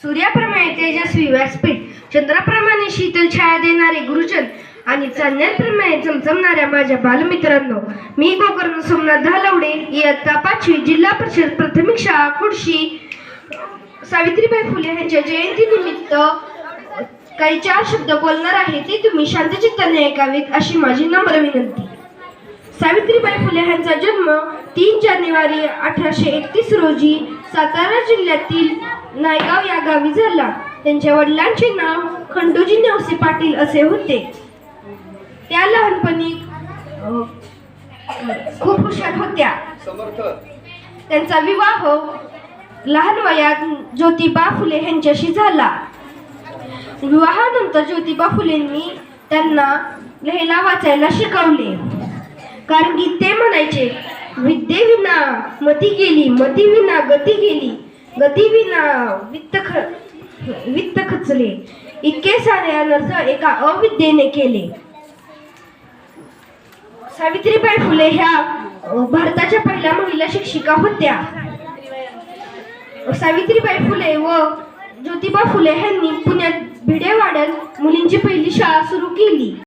सूर्याप्रमाणे तेजस्वी व्यासपीठ, चंद्राप्रमाणे शीतल छाया देणारे गुरुजन आणि चांदण्याप्रमाणे चमचमणाऱ्या माझ्या बालमित्रांनो, मी गोकर्ण सोमनाथ धालवडे, इयत्ता 5वी, जिल्हा परिषद प्राथमिक शाळा खुर्शी, सावित्रीबाई फुले यांच्या जयंतीनिमित्त काही 4 शब्द बोलणार आहे, ते तुम्ही शांतचित्ताने ऐकावेत अशी माझी नम्र विनंती. सावित्रीबाई फुले यांचा जन्म 3 जानेवारी 1831 रोजी सातारा जिल्ह्यातील नायगाव या गावी झाला. त्यांच्या वडिलांचे नाव खंडोजी नेवसे पाटील असे होते. त्या लहानपणी खूप हुशार होत्या. त्यांचा विवाह लहान वयात ज्योतिबा फुले यांच्याशी झाला. विवाहानंतर ज्योतिबा फुलेंनी त्यांना लिहायला वाचायला शिकवले, कारण की ते म्हणायचे, विद्येविना मती गेली, मतीविना गती गेली, गतीविना वित्त खचले, इतके सारे अनर्थ एका अविद्येने केले. सावित्रीबाई फुले ह्या भारताच्या पहिल्या महिला शिक्षिका होत्या. सावित्रीबाई फुले व ज्योतिबा फुले यांनी पुण्यात भिडेवाड्यात मुलींची पहिली शाळा सुरू केली.